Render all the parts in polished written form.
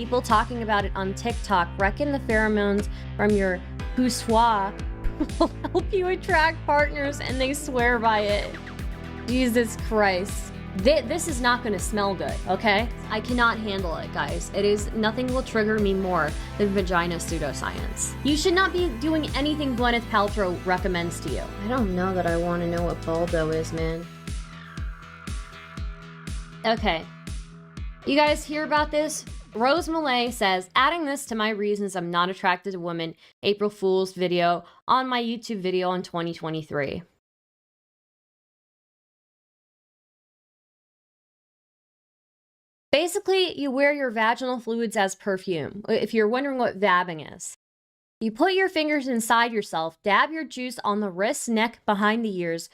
people talking about it on TikTok reckon the pheromones from your poussoir will help you attract partners, and they swear by it. Jesus Christ. This is not going to smell good, okay? I cannot handle it, guys. Nothing will trigger me more than vagina pseudoscience. You should not be doing anything Gwyneth Paltrow recommends to you. I don't know that I want to know what bulbo is, man. Okay. You guys hear about this? Rose Malay says, adding this to my reasons I'm not attracted to women April Fool's video on my YouTube video in 2023. Basically, you wear your vaginal fluids as perfume, if you're wondering what vabbing is. You put your fingers inside yourself, dab your juice on the wrist, neck, behind the ears,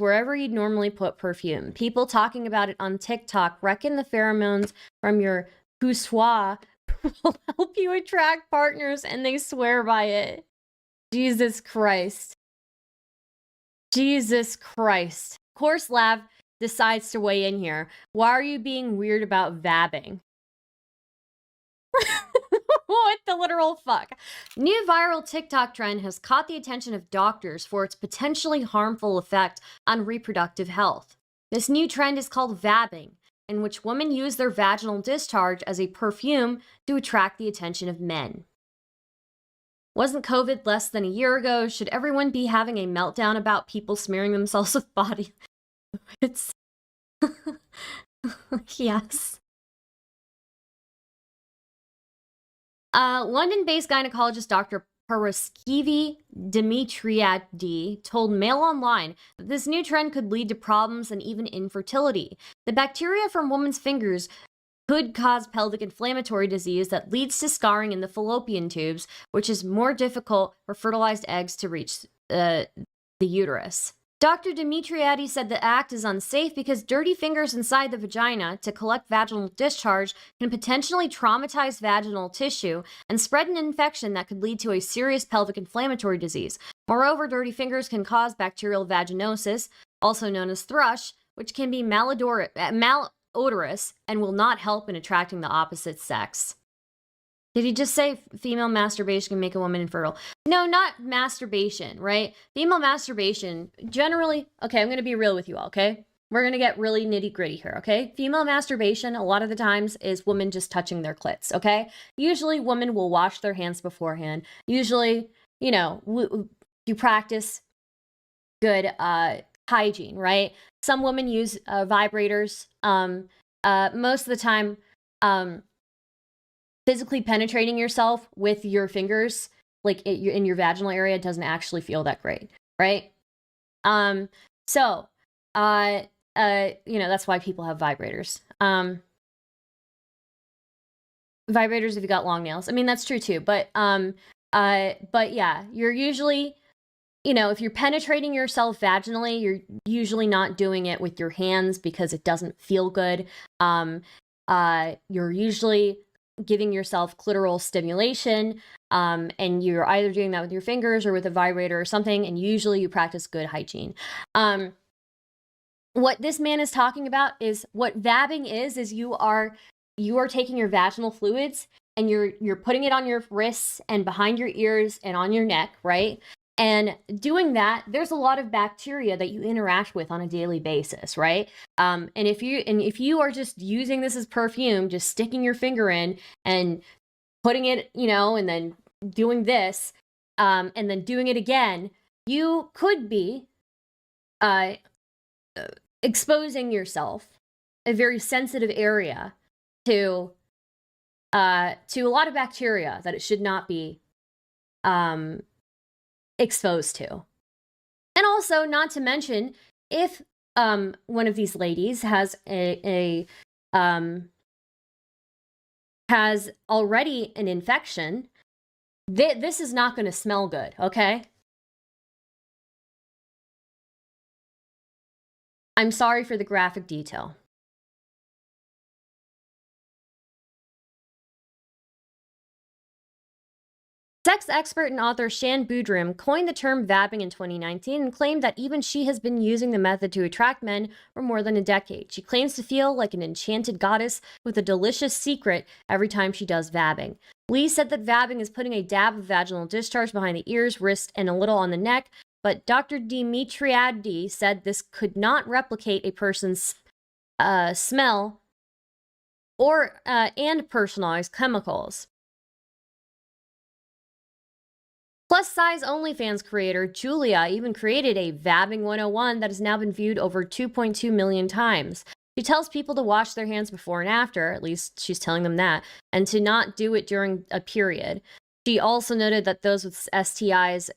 wherever you'd normally put perfume. People talking about it on TikTok reckon the pheromones from your poussoir will help you attract partners, and they swear by it. Jesus Christ. Jesus Christ. Course Lab decides to weigh in here. Why are you being weird about vabbing? What the literal fuck? New viral TikTok trend has caught the attention of doctors for its potentially harmful effect on reproductive health. This new trend is called vabbing, in which women use their vaginal discharge as a perfume to attract the attention of men. Wasn't COVID less than a year ago? Should everyone be having a meltdown about people smearing themselves with body fluids? Yes. London-based gynecologist Dr. Paraskivi Dimitriadi told Mail Online that this new trend could lead to problems and even infertility. The bacteria from women's fingers could cause pelvic inflammatory disease that leads to scarring in the fallopian tubes, which is more difficult for fertilized eggs to reach the uterus. Dr. Dimitriadi said the act is unsafe because dirty fingers inside the vagina to collect vaginal discharge can potentially traumatize vaginal tissue and spread an infection that could lead to a serious pelvic inflammatory disease. Moreover, dirty fingers can cause bacterial vaginosis, also known as thrush, which can be malodorous and will not help in attracting the opposite sex. Did he just say female masturbation can make a woman infertile? No, not masturbation, right? Female masturbation, generally, okay, I'm going to be real with you all, okay? We're going to get really nitty gritty here, okay? Female masturbation, a lot of the times, is women just touching their clits, okay? Usually, women will wash their hands beforehand. Usually, you know, you practice good hygiene, right? Some women use vibrators. Most of the time, physically penetrating yourself with your fingers, like in your vaginal area, doesn't actually feel that great, right? So, that's why people have vibrators. Vibrators if you got long nails. I mean, that's true too. But yeah, you're usually, if you're penetrating yourself vaginally, you're usually not doing it with your hands because it doesn't feel good. You're usually giving yourself clitoral stimulation, and you're either doing that with your fingers or with a vibrator or something, and usually you practice good hygiene. What this man is talking about is what vabbing is you are taking your vaginal fluids and you're putting it on your wrists and behind your ears and on your neck, right? And doing that, there's a lot of bacteria that you interact with on a daily basis, right? And if you are just using this as perfume, just sticking your finger in and putting it, and then doing this, and then doing it again, you could be exposing yourself, a very sensitive area, to a lot of bacteria that it should not be exposed to. And also, not to mention, if one of these ladies has has already an infection, this is not going to smell good, okay? I'm sorry for the graphic detail. Sex expert and author Shan Boodram coined the term vabbing in 2019 and claimed that even she has been using the method to attract men for more than a decade. She claims to feel like an enchanted goddess with a delicious secret every time she does vabbing. Lee said that vabbing is putting a dab of vaginal discharge behind the ears, wrist, and a little on the neck, but Dr. Dimitriadi said this could not replicate a person's smell or and personalized chemicals. Plus-size OnlyFans creator Julia even created a Vabbing 101 that has now been viewed over 2.2 million times. She tells people to wash their hands before and after, at least she's telling them that, and to not do it during a period. She also noted that those with STIs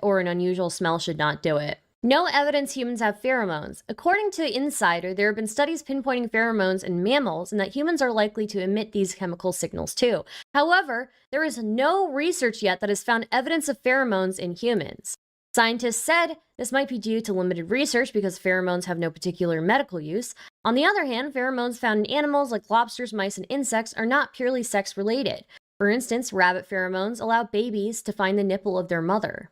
or an unusual smell should not do it. No evidence humans have pheromones. According to Insider, there have been studies pinpointing pheromones in mammals and that humans are likely to emit these chemical signals too. However, there is no research yet that has found evidence of pheromones in humans. Scientists said this might be due to limited research because pheromones have no particular medical use. On the other hand, pheromones found in animals like lobsters, mice, and insects are not purely sex-related. For instance, rabbit pheromones allow babies to find the nipple of their mother.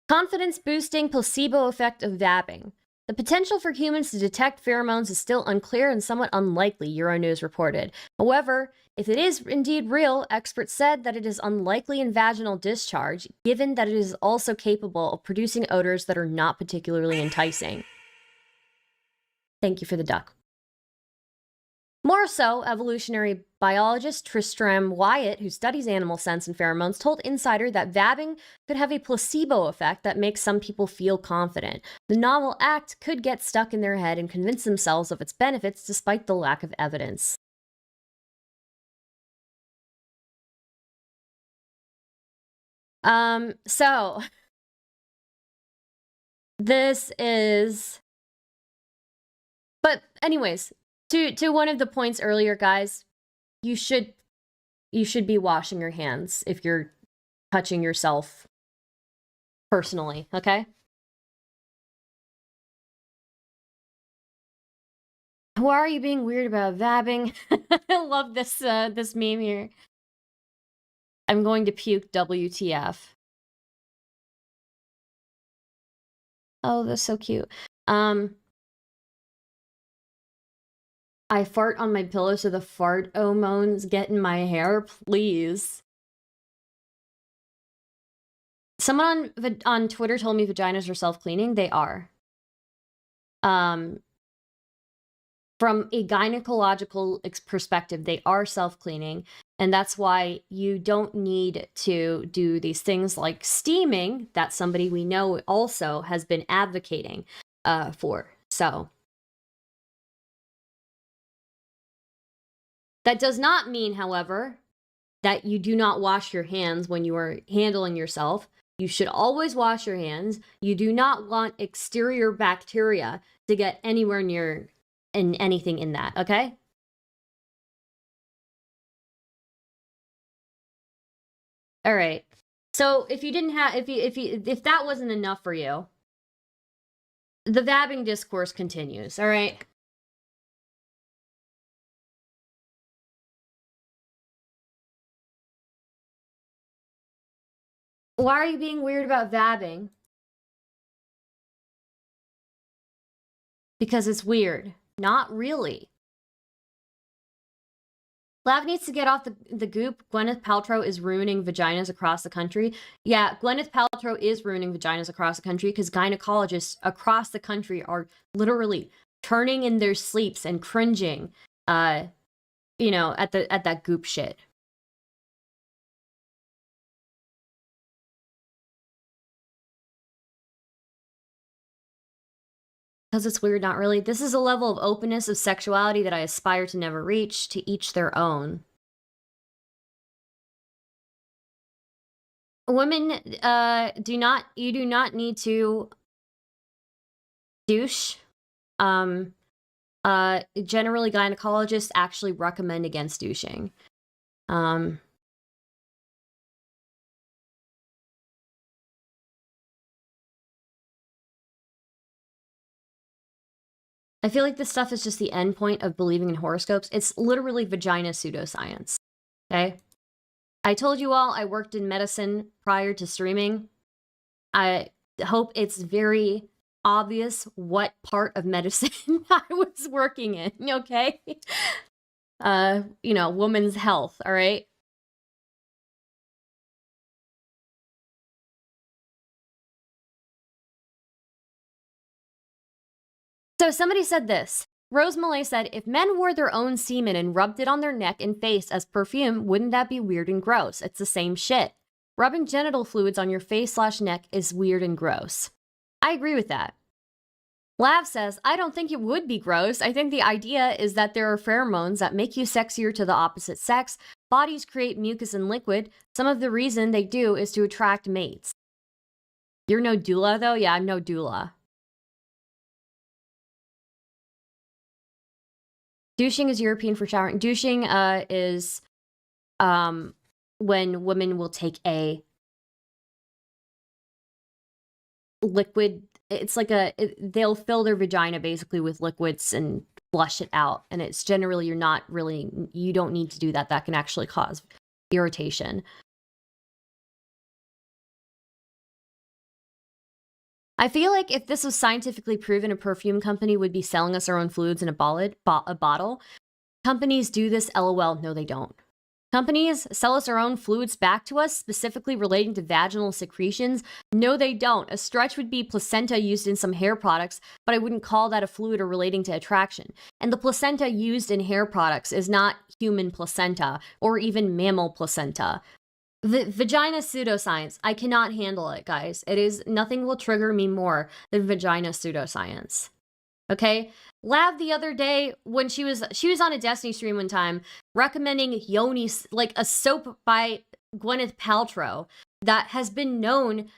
Confidence-boosting placebo effect of vabbing. The potential for humans to detect pheromones is still unclear and somewhat unlikely, Euronews reported. However, if it is indeed real, experts said that it is unlikely in vaginal discharge, given that it is also capable of producing odors that are not particularly enticing. Thank you for the duck. More so, evolutionary biologist Tristram Wyatt, who studies animal scents and pheromones, told Insider that vabbing could have a placebo effect that makes some people feel confident. The novel act could get stuck in their head and convince themselves of its benefits despite the lack of evidence. So this is, but anyways, to one of the points earlier, guys, you should be washing your hands if you're touching yourself personally, okay? Why are you being weird about vabbing? I love this this meme here. I'm going to puke, WTF. Oh, that's so cute. I fart on my pillow so the fart hormones get in my hair, please. Someone on Twitter told me vaginas are self-cleaning. They are. From a gynecological perspective, they are self-cleaning, and that's why you don't need to do these things like steaming that somebody we know also has been advocating for. So that does not mean, however, that you do not wash your hands when you are handling yourself. You should always wash your hands. You do not want exterior bacteria to get anywhere near anything in that, okay? All right. So if you didn't have, if that wasn't enough for you, the vabbing discourse continues, all right? Why are you being weird about vabbing? Because it's weird. Not really. Lav needs to get off the goop. Gwyneth Paltrow is ruining vaginas across the country. Yeah, Gwyneth Paltrow is ruining vaginas across the country because gynecologists across the country are literally turning in their sleeps and cringing, you know, at that goop shit. Because it's weird, not really. This is a level of openness of sexuality that I aspire to never reach, to each their own. Women, you do not need to douche. Generally, gynecologists actually recommend against douching. I feel like this stuff is just the end point of believing in horoscopes. It's literally vagina pseudoscience. Okay? I told you all I worked in medicine prior to streaming. I hope it's very obvious what part of medicine I was working in, okay? Women's health, all right? So somebody said this. Rose Malay said, if men wore their own semen and rubbed it on their neck and face as perfume, wouldn't that be weird and gross? It's the same shit. Rubbing genital fluids on your face/neck is weird and gross. I agree with that. Lav says, I don't think it would be gross. I think the idea is that there are pheromones that make you sexier to the opposite sex. Bodies create mucus and liquid. Some of the reason they do is to attract mates. You're no doula, though? Yeah, I'm no doula. Douching is European for showering. Douching is when women will take a liquid. It's like they'll fill their vagina basically with liquids and flush it out. And it's generally, you don't need to do that. That can actually cause irritation. I feel like if this was scientifically proven, a perfume company would be selling us our own fluids in a bottle. Companies do this, LOL. No, they don't. Companies sell us our own fluids back to us, specifically relating to vaginal secretions. No, they don't. A stretch would be placenta used in some hair products, but I wouldn't call that a fluid or relating to attraction. And the placenta used in hair products is not human placenta or even mammal placenta. Vagina pseudoscience. I cannot handle it, guys. Nothing will trigger me more than vagina pseudoscience. Okay? Lav the other day when she was on a Destiny stream one time recommending Yoni, like a soap by Gwyneth Paltrow that has been known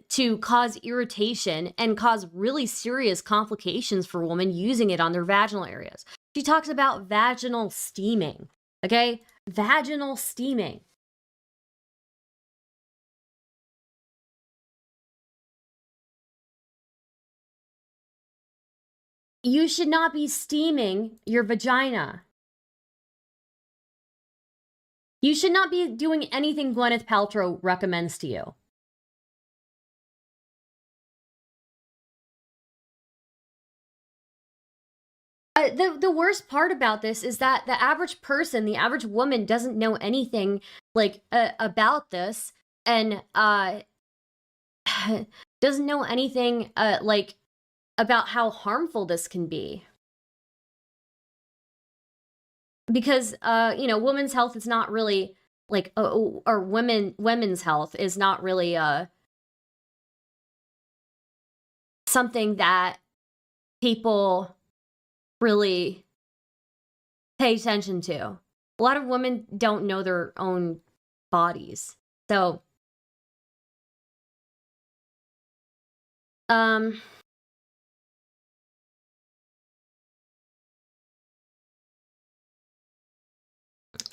to cause irritation and cause really serious complications for women using it on their vaginal areas. She talks about vaginal steaming. Okay? Vaginal steaming. You should not be steaming your vagina. You should not be doing anything Gwyneth Paltrow recommends to you. The worst part about this is that the average person, the average woman, doesn't know anything like about this, and doesn't know anything like about how harmful this can be. Because women's health is not really like or women's health is not really something that people really pay attention to. A lot of women don't know their own bodies. So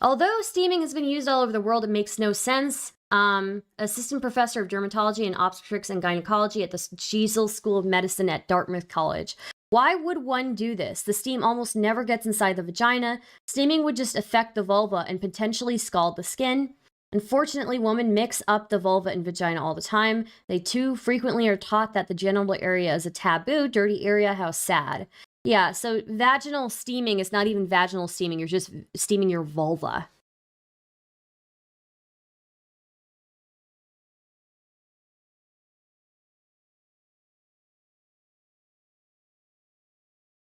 although steaming has been used all over the world, it makes no sense. Assistant professor of dermatology and obstetrics and gynecology at the Giesel School of Medicine at Dartmouth College. Why would one do this? The steam almost never gets inside the vagina. Steaming would just affect the vulva and potentially scald the skin. Unfortunately, women mix up the vulva and vagina all the time. They too frequently are taught that the genital area is a taboo, dirty area. How sad. Yeah, so vaginal steaming is not even vaginal steaming. You're just steaming your vulva.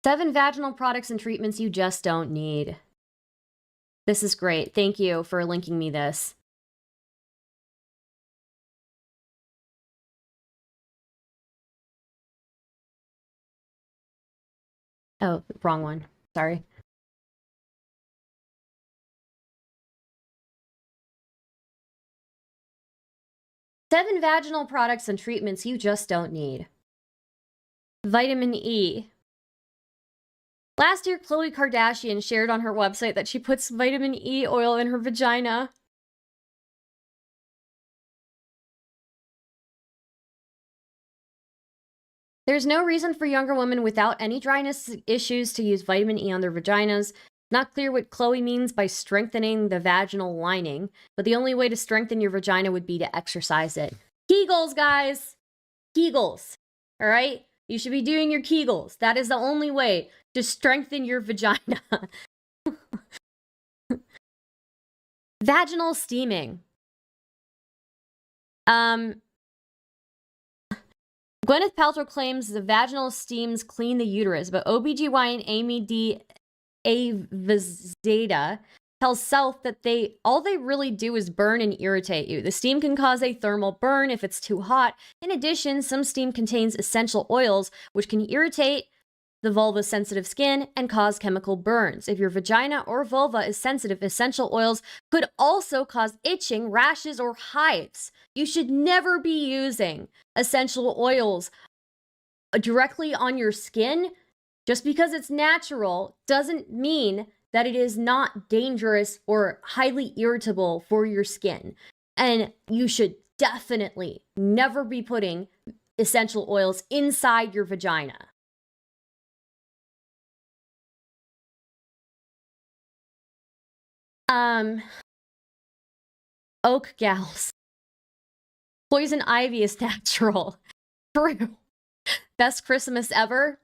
Seven vaginal products and treatments you just don't need. This is great. Thank you for linking me this. Oh, wrong one. Sorry. Seven vaginal products and treatments you just don't need. Vitamin E. Last year, Khloe Kardashian shared on her website that she puts vitamin E oil in her vagina. There's no reason for younger women without any dryness issues to use vitamin E on their vaginas. Not clear what Chloe means by strengthening the vaginal lining, but the only way to strengthen your vagina would be to exercise it. Kegels, guys! Kegels. All right? You should be doing your Kegels. That is the only way to strengthen your vagina. Vaginal steaming. Gwyneth Paltrow claims the vaginal steams clean the uterus, but OBGYN Amy D. Avizada tells Self that all they really do is burn and irritate you. The steam can cause a thermal burn if it's too hot. In addition, some steam contains essential oils, which can irritate the vulva's sensitive skin and cause chemical burns. If your vagina or vulva is sensitive, essential oils could also cause itching, rashes, or hives. You should never be using essential oils directly on your skin. Just because it's natural doesn't mean that it is not dangerous or highly irritable for your skin. And you should definitely never be putting essential oils inside your vagina. Oak gals. Poison ivy is natural. True. Best Christmas ever?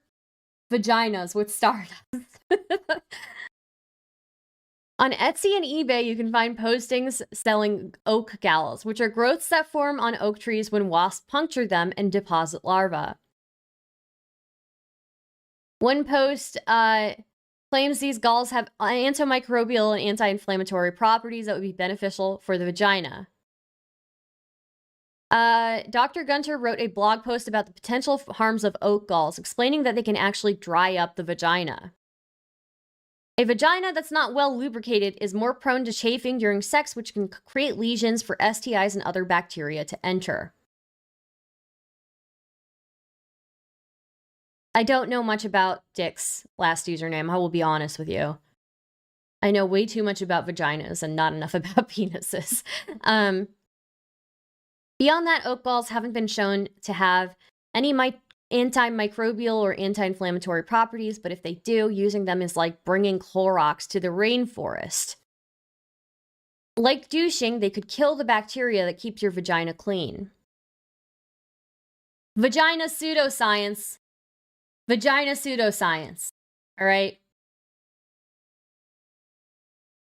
Vaginas with Stardust. On Etsy and eBay, you can find postings selling oak galls, which are growths that form on oak trees when wasps puncture them and deposit larvae. One post claims these galls have antimicrobial and anti-inflammatory properties that would be beneficial for the vagina. Dr. Gunter wrote a blog post about the potential harms of oak galls, explaining that they can actually dry up the vagina. A vagina that's not well lubricated is more prone to chafing during sex, which can create lesions for STIs and other bacteria to enter. I don't know much about Dick's last username, I will be honest with you. I know way too much about vaginas and not enough about penises. Beyond that, oak galls haven't been shown to have any antimicrobial or anti-inflammatory properties, but if they do, using them is like bringing Clorox to the rainforest. Like douching, they could kill the bacteria that keeps your vagina clean. Vagina pseudoscience. Vagina pseudoscience. All right?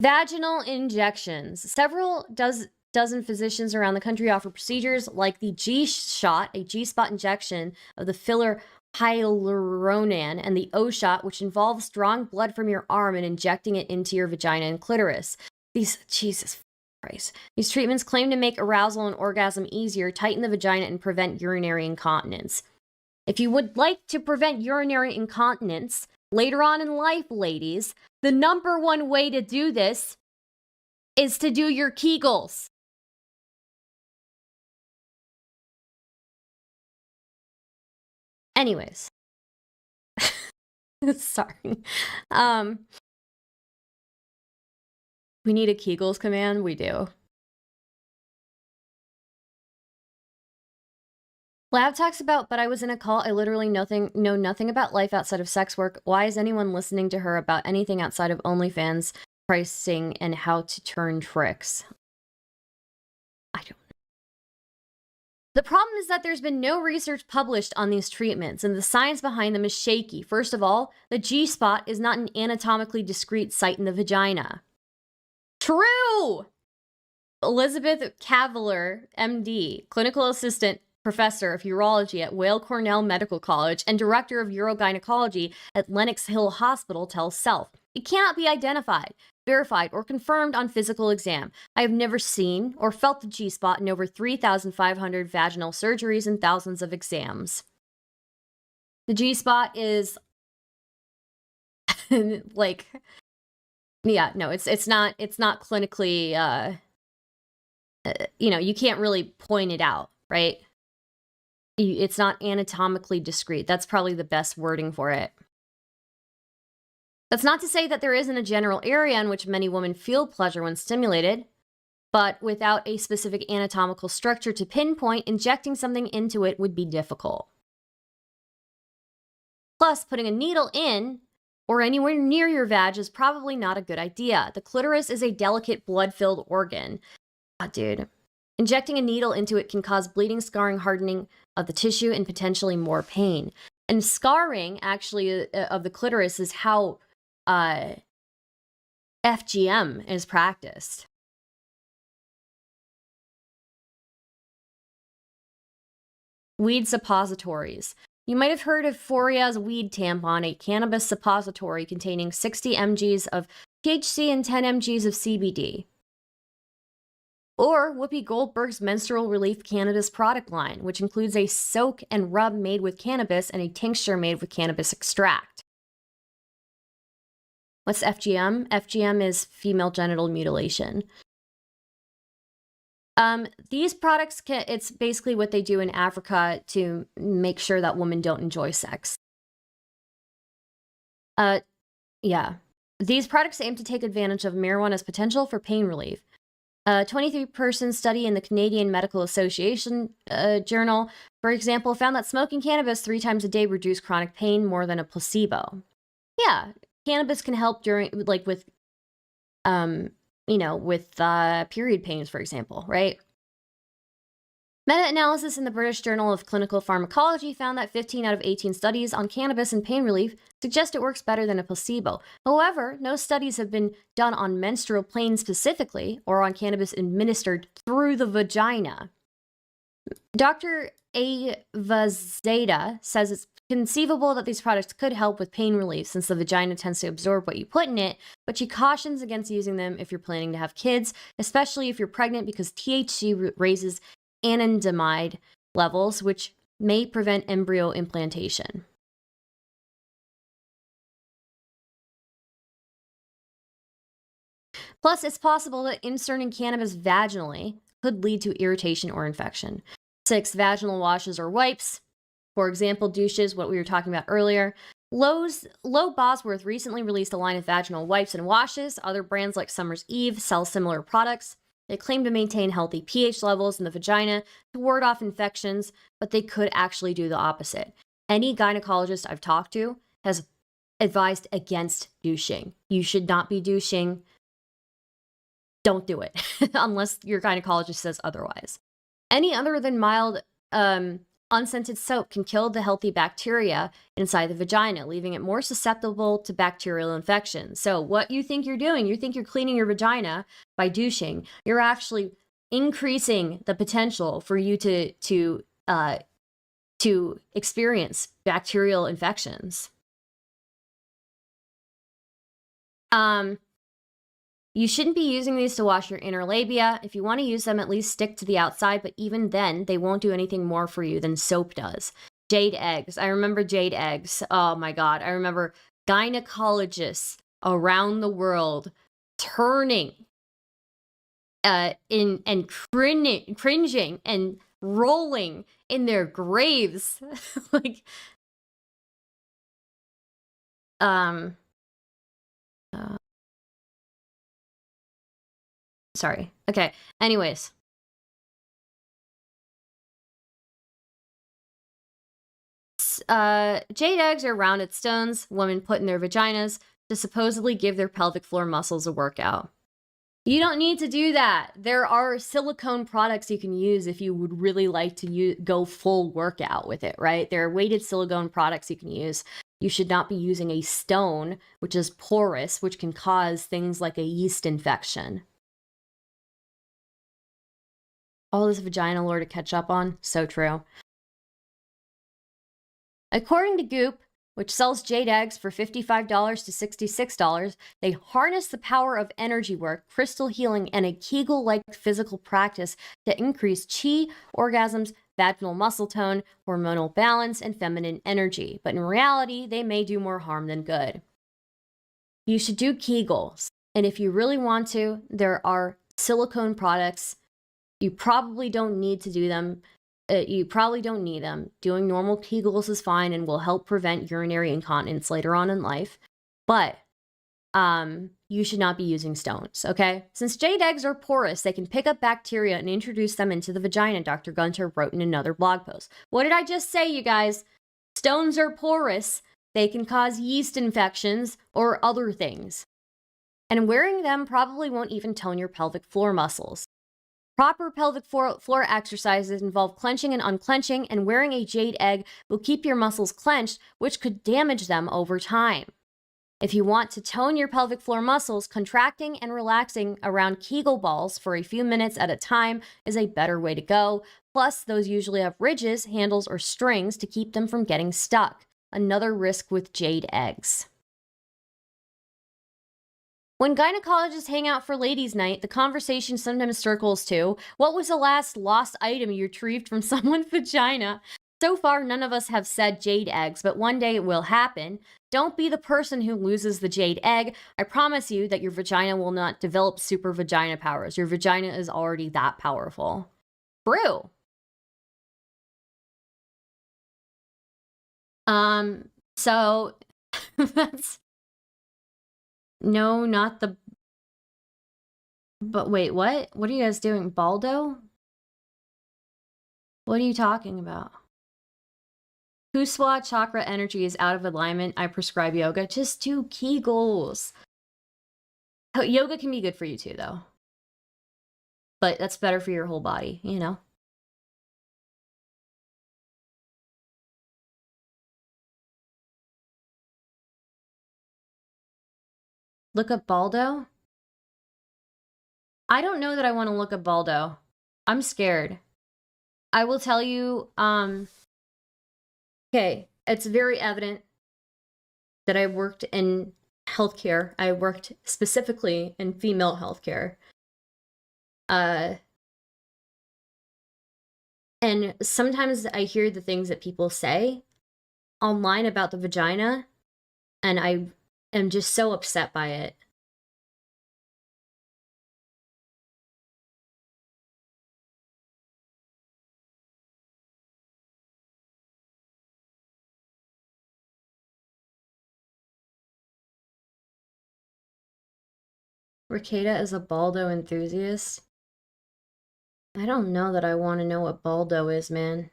Vaginal injections. Several dozen physicians around the country offer procedures like the G-shot, a G-spot injection of the filler hyaluronan, and the O-shot, which involves drawing blood from your arm and injecting it into your vagina and clitoris. Jesus Christ. These treatments claim to make arousal and orgasm easier, tighten the vagina, and prevent urinary incontinence. If you would like to prevent urinary incontinence later on in life, ladies, the number one way to do this is to do your Kegels. Anyways. Sorry. We need a Kegels command? We do. Lab talks about, but I was in a cult. I literally know nothing about life outside of sex work. Why is anyone listening to her about anything outside of OnlyFans pricing and how to turn tricks? I don't know. The problem is that there's been no research published on these treatments, and the science behind them is shaky. First of all, the G-spot is not an anatomically discrete site in the vagina. True! Elizabeth Cavalier, MD, clinical assistant, professor of urology at Weill Cornell Medical College and director of urogynecology at Lenox Hill Hospital, tells Self. It cannot be identified, verified, or confirmed on physical exam. I have never seen or felt the G-spot in over 3,500 vaginal surgeries and thousands of exams. The G-spot is like, yeah, no, it's not clinically, you can't really point it out, right? It's not anatomically discrete. That's probably the best wording for it. That's not to say that there isn't a general area in which many women feel pleasure when stimulated, but without a specific anatomical structure to pinpoint, injecting something into it would be difficult. Plus, putting a needle in or anywhere near your vag is probably not a good idea. The clitoris is a delicate blood-filled organ. Ah, dude. Injecting a needle into it can cause bleeding, scarring, hardening of the tissue, and potentially more pain. And scarring, actually, of the clitoris is how FGM is practiced. Weed suppositories. You might have heard of Foria's weed tampon, a cannabis suppository containing 60 mgs of THC and 10 mgs of CBD. Or Whoopi Goldberg's menstrual relief cannabis product line, which includes a soak and rub made with cannabis and a tincture made with cannabis extract. What's FGM? FGM is female genital mutilation. These products, it's basically what they do in Africa to make sure that women don't enjoy sex. Yeah. These products aim to take advantage of marijuana's potential for pain relief. A 23-person study in the Canadian Medical Association journal, for example, found that smoking cannabis 3 times a day reduced chronic pain more than a placebo. Yeah, cannabis can help during, like, with, with period pains, for example, right? Meta-analysis in the British Journal of Clinical Pharmacology found that 15 out of 18 studies on cannabis and pain relief suggest it works better than a placebo. However, no studies have been done on menstrual pain specifically or on cannabis administered through the vagina. Dr. Avazada says it's conceivable that these products could help with pain relief since the vagina tends to absorb what you put in it, but she cautions against using them if you're planning to have kids, especially if you're pregnant, because THC raises anandamide levels, which may prevent embryo implantation. Plus, it's possible that inserting cannabis vaginally could lead to irritation or infection. 6. Vaginal washes or wipes. For example, douches, what we were talking about earlier. Low Bosworth recently released a line of vaginal wipes and washes. Other brands like Summer's Eve sell similar products. They claim to maintain healthy pH levels in the vagina to ward off infections, but they could actually do the opposite. Any gynecologist I've talked to has advised against douching. You should not be douching. Don't do it unless your gynecologist says otherwise. Any other than mild unscented soap can kill the healthy bacteria inside the vagina, leaving it more susceptible to bacterial infections. So what you think you're doing, you think you're cleaning your vagina by douching, you're actually increasing the potential for you to experience bacterial infections. You shouldn't be using these to wash your inner labia. If you want to use them, at least stick to the outside, but even then, they won't do anything more for you than soap does. Jade eggs. I remember jade eggs. Oh my God. I remember gynecologists around the world turning and cringing and rolling in their graves. Like, sorry. Okay. Anyways. Jade eggs are rounded stones women put in their vaginas to supposedly give their pelvic floor muscles a workout. You don't need to do that. There are silicone products you can use if you would really like to go full workout with it, right? There are weighted silicone products you can use. You should not be using a stone, which is porous, which can cause things like a yeast infection. All this vagina lore to catch up on. So true. According to Goop, which sells jade eggs for $55 to $66, they harness the power of energy work, crystal healing, and a Kegel-like physical practice to increase chi, orgasms, vaginal muscle tone, hormonal balance, and feminine energy. But in reality, they may do more harm than good. You should do Kegels. And if you really want to, there are silicone products. You probably don't need to do them. You probably don't need them. Doing normal Kegels is fine and will help prevent urinary incontinence later on in life. But you should not be using stones, okay? Since jade eggs are porous, they can pick up bacteria and introduce them into the vagina, Dr. Gunter wrote in another blog post. What did I just say, you guys? Stones are porous. They can cause yeast infections or other things. And wearing them probably won't even tone your pelvic floor muscles. Proper pelvic floor exercises involve clenching and unclenching, and wearing a jade egg will keep your muscles clenched, which could damage them over time. If you want to tone your pelvic floor muscles, contracting and relaxing around Kegel balls for a few minutes at a time is a better way to go. Plus, those usually have ridges, handles, or strings to keep them from getting stuck. Another risk with jade eggs. When gynecologists hang out for ladies' night, the conversation sometimes circles to, what was the last lost item you retrieved from someone's vagina? So far, none of us have said jade eggs, but one day it will happen. Don't be the person who loses the jade egg. I promise you that your vagina will not develop super vagina powers. Your vagina is already that powerful. True. So that's... No, not the... But wait, what? What are you guys doing? Baldo? What are you talking about? Kuswa chakra energy is out of alignment. I prescribe yoga. Just do Kegels. Yoga can be good for you too, though. But that's better for your whole body, you know? Look up Baldo? I don't know that I want to look up Baldo. I'm scared. I will tell you, okay, it's very evident that I worked in healthcare. I worked specifically in female healthcare. And sometimes I hear the things that people say online about the vagina, and I am just so upset by it. Ricada is a Baldo enthusiast. I don't know that I want to know what Baldo is, man.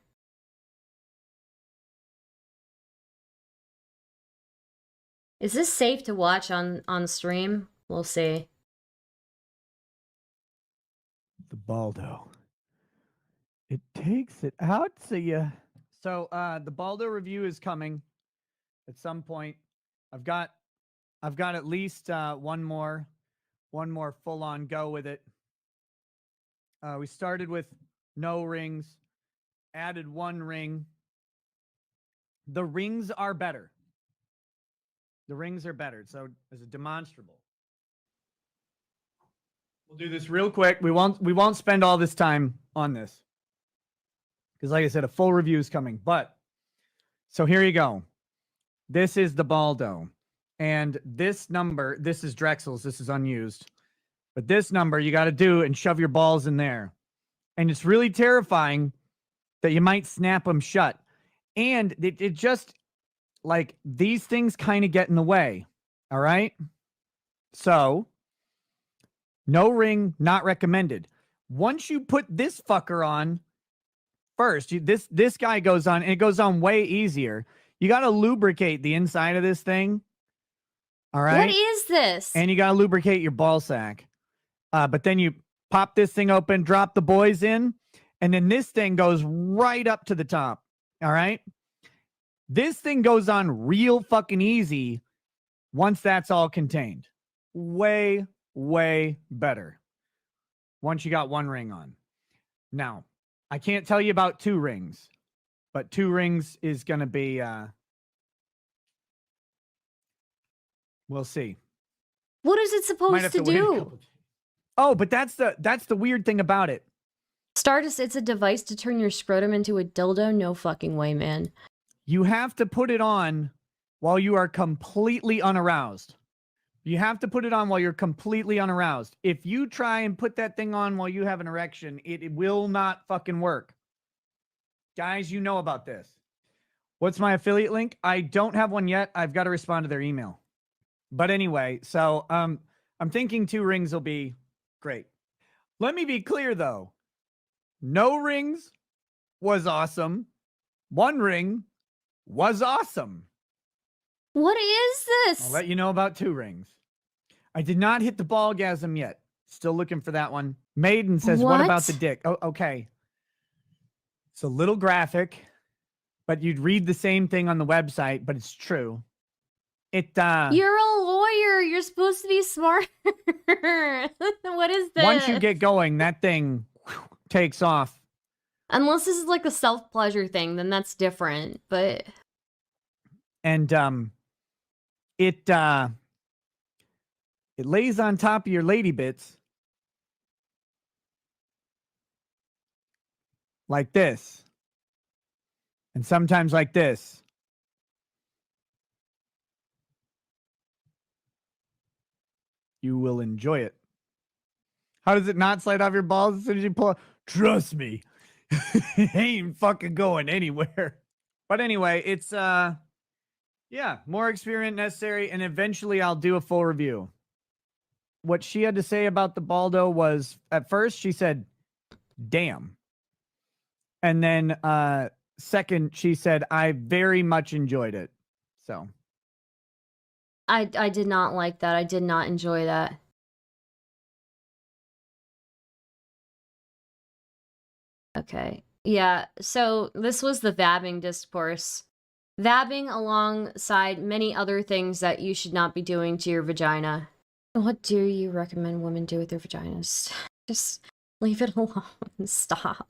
Is this safe to watch on stream? We'll see. The Baldo. It takes it out to you. So the Baldo review is coming at some point. I've got at least one more full on go with it. We started with no rings, added one ring. The rings are better. The rings are better. So as a demonstrable. We'll do this real quick. We won't spend all this time on this. Because like I said, a full review is coming. But so here you go. This is the Baldo. And this number, this is Drexel's. This is unused. But this number you got to do and shove your balls in there. And it's really terrifying that you might snap them shut. And it just, like, these things kind of get in the way. All right? So, no ring, not recommended. Once you put this fucker on, first, this guy goes on, and it goes on way easier. You got to lubricate the inside of this thing. All right? What is this? And you got to lubricate your ball sack. But then you pop this thing open, drop the boys in, and then this thing goes right up to the top. All right? This thing goes on real fucking easy once that's all contained. Way, way better once you got one ring on. Now, I can't tell you about two rings, but two rings is going to be, we'll see. What is it supposed to do? Oh, but that's the weird thing about it. Stardust, it's a device to turn your scrotum into a dildo? No fucking way, man. You have to put it on while you are completely unaroused. You have to put it on while you're completely unaroused. If you try and put that thing on while you have an erection, it will not fucking work. Guys, you know about this. What's my affiliate link? I don't have one yet. I've got to respond to their email. But anyway, so I'm thinking two rings will be great. Let me be clear, though. No rings was awesome. One ring was awesome. What is I'll this? let you know about 2 rings. I did not hit the ballgasm yet. Still looking for that one. Maiden says, what about the What? dick? Oh, okay. It's a little graphic, but you'd read the same thing on the website, but it's true. It You're a lawyer. You're supposed to be smart. What is this? once you get going, that thing takes off. Unless this is like a self-pleasure thing, then that's different. But And it lays on top of your lady bits like this. And sometimes like this. You will enjoy it. How does it not slide off your balls as soon as you pull it? Trust me. It ain't fucking going anywhere. But anyway, it's yeah, more experiment necessary, and eventually I'll do a full review. What she had to say about the Baldo was, at first she said, damn. And then second, she said, I very much enjoyed it. So I did not like that. I did not enjoy that. Okay. Yeah, so this was the vabbing discourse. Vabbing alongside many other things that you should not be doing to your vagina. What do you recommend women do with their vaginas? Just leave it alone. Stop.